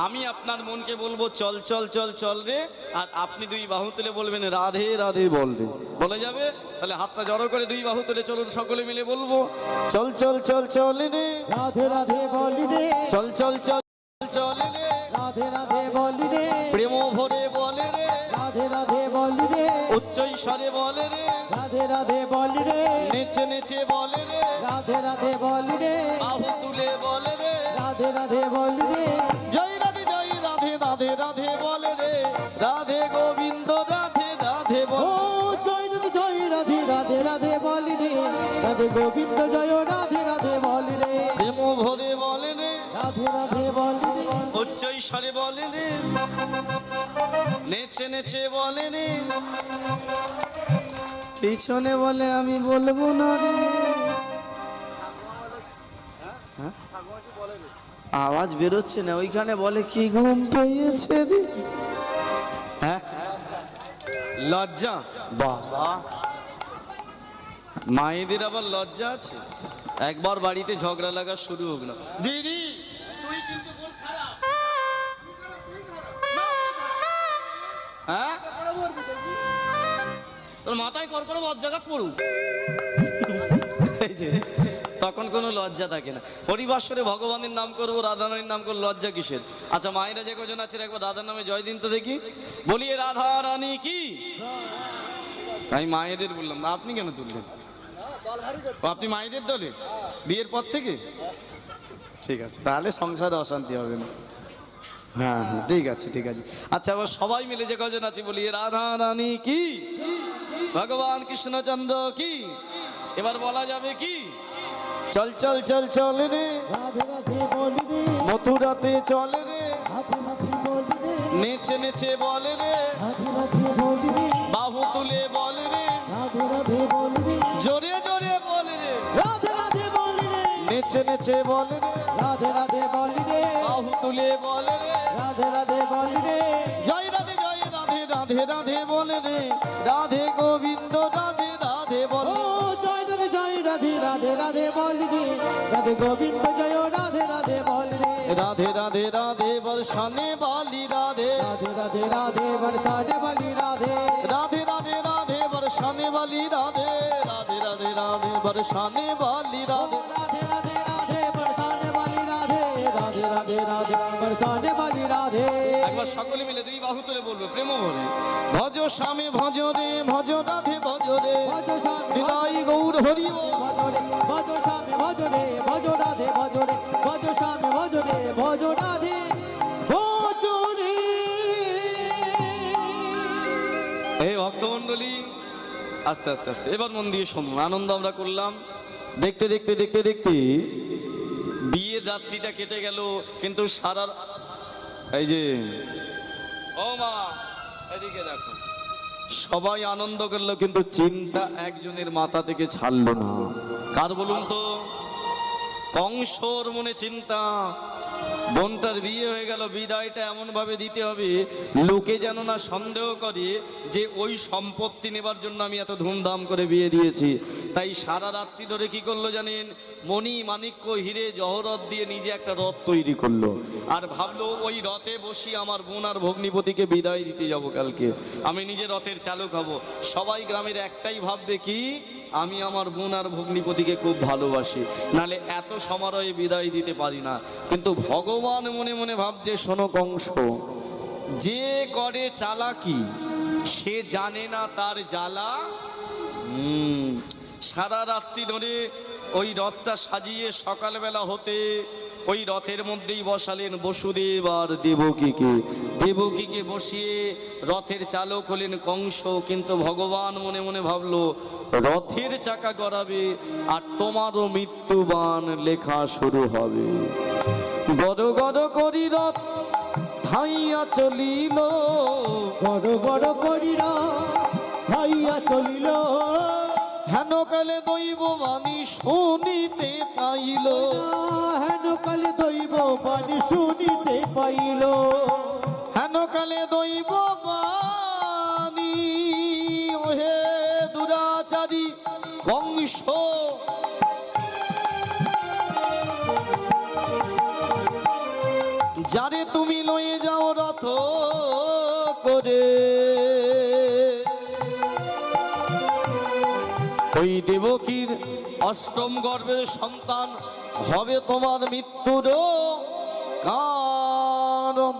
আমি আপনার মনকে বলবো চল চল চল চল রে, আর আপনি দুই বাহু তুলে বলবেন রাধে রাধে বল রে। বলে যাবে? তাহলে হাতটা জড়ো করে দুই বাহু তুলে চলুন সকলে মিলে বলবো চল চল চল চল রে, রাধে রাধে বলি রে, চল চল চল চল রে, রাধে রাধে বলি রে, প্রেম ভরে বলে রে, রাধে রাধে বলি রে, উচ্চ স্বরে বলে রে, রাধে রাধে বলি রে, নেচে নেচে বলে রে, রাধে রাধে বলি রে, বাহু তুলে বলে রে, রাধে রাধে বলি রে, জয় রাধে রাধে রাধে বলে রে, রাধে গোবিন্দ রাধে রাধে ও বল। জয় রাধে রাধে রাধে বলি রে, রাধে গোবিন্দ জয় রাধে রাধে বলি রে, প্রেম ভরে বলে রে, রাধে রাধে বলি রে, উচ্চ স্বরে বলে রে, নেচে নেচে বলে রে, পিছনে বলে আমি বলবো না রে। হ্যাঁ? আওয়াজ বেরোচ্ছে না, ওইখানে বলে কি ঘুম পেয়েছে রে। হ্যাঁ, লজ্জা? বাবা, মায়েদের আবার লজ্জা আছে? একবার বাড়িতে ঝগড়া লাগা শুরু হোক না, দিদি তুই কিন্তু খুব খারাপ। হ্যাঁ, তোর মাথায় কর করে বজ্জাঘাত পড়ুক। এই যে তখন কোনো লজ্জা থাকে না। হরিবাসরে ভগবানের নাম করবো, রাধারানীর নাম করবো, লজ্জা কিসের? আচ্ছা, মায়েরা যে কজন আছে একবার রাধার নামে জয় দিন তো দেখি, বলিয়ে রাধা রানী কি। আমি মায়েদের বললাম না, আপনি কেন তুললেন? আপনি মায়েদের দলে বিয়ের পর থেকে? ঠিক আছে, তাহলে সংসারে অশান্তি হবে না। হ্যাঁ হ্যাঁ, ঠিক আছে ঠিক আছে। আচ্ছা, আবার সবাই মিলে যে কজন আছে বলি রাধা রানী কি, ভগবান কৃষ্ণচন্দ্র কি। এবার বলা যাবে কি চল চল চল চল রে, রাধে রাধে বলি রে, মথুরাতে চলে রে, রাধে রাধে বলি রে, নেচে নেচে বলে রে, রাধে রাধে বলি রে, বাহু তুলে বলে রে, রাধে রাধে বলি রে, জোরে জোরে বলে রে, রাধে রাধে বলি রে, নেচে নেচে বলে রে, রাধে রাধে বলি রে, বাহু তুলে বলে রে, রাধে রাধে বলি রে, জয় রাধে রাধে রাধে বলে রে, রাধে গোবিন্দ রাধে রাধে ও বলে। জয় রাধে রাধে রাধে বলি রে, রাধে গোবিন্দ জয় রাধে রাধে বলি রে, রাধে রাধে রাধে বর্ষানে বালি রাধে, রাধে রাধে রাধে বরসানে বলি রাধে, রাধে রাধে রাধে বর্ষানে বালি রাধে, রাধে রাধে রাধে বর্ষানে বালি রাধে। রাধে রাধে রাধে বরসানে বলি রাধে, রাধে রাধে রাধে বরসানে বলি রাধে, একবার সকলে মিলে দুই বাহু তুলে বলবো প্রেম ভরে ভজ স্বামী ভজ রে, ভজ রাধে ভজ রে, ভজ স্বামী হৃদয় গৌর হরি ও। ভজ রে, ভজ স্বামী ভজ রে, ভজ রাধে ভজ রে, ভজ স্বামী ভজ রে, ভজ রাধে ভজ রে। এই ভক্তমণ্ডলী, আস্তে আস্তে আস্তে এবার মন দিয়ে শুনুন। আনন্দ আমরা করলাম, দেখতে দেখতে দেখতে দেখতে বিয়ের রাত্রিটা কেটে গেল, কিন্তু সারা এই যে ও মা এদিকে দেখো, সবাই আনন্দ করলো কিন্তু চিন্তা একজনের মাথা থেকে ছাড়লো না। কার বলুন তো? কংসর মনে চিন্তা, বোনটার বিয়ে হয়ে গেল, বিদায়টা এমন ভাবে দিতে হবে লোকে যেন না সন্দেহ করে যে ওই সম্পত্তি নেবার জন্য আমি এত ধুমধাম করে বিয়ে দিয়েছি। তাই সারা রাত্রি ধরে কি করলো জানেন? মণি মাণিক্য হিরে জহরত দিয়ে নিজে একটা রথ তৈরি করলো, আর ভাবলো ওই রথে বসি আমার বোন আর ভগ্নিপতিকে বিদায় দিতে যাব কালকে, আমি নিজে রথের চালক হব। সবাই গ্রামের একটাই ভাববে কি, আমি আমার বোন আর ভগ্নিপতিকে খুব ভালোবাসি, নালে এত সমারোহে বিদায় দিতে পারি না। কিন্তু ভগবান মনে মনে ভাবছে, শোনো কংস, যে করে চালাকি সে জানে না তার জ্বালা। সারা রাত্রি ধরে ওই রথটা সাজিয়ে সকালবেলা হতে ওই রথের মধ্যেই বসালেন বসুদেব আর দেবকীকে। দেবকীকে বসিয়ে রথের চালক হলেন কংস। কিন্তু ভগবান মনে মনে ভাবলো, রথের চাকা গড়াবে আর তোমারও মৃত্যুবান লেখা শুরু হবে। গড় গড় করি রথ ধাইয়া চলিল, বড় বড় করিরা ভাইয়া চলিল, হেন কালে দৈব বাণী শুনিতে পাইল, হেন কালে দৈব বাণী শুনিতে পাইল, হেন কালে দৈব বাণী ওহে দুরাচারী কংস, যারে তুমি লয়ে যাও রথ করে, ওই দেবকীর অষ্টম গর্ভের সন্তান হবে তোমার মৃত্যুর কারণ।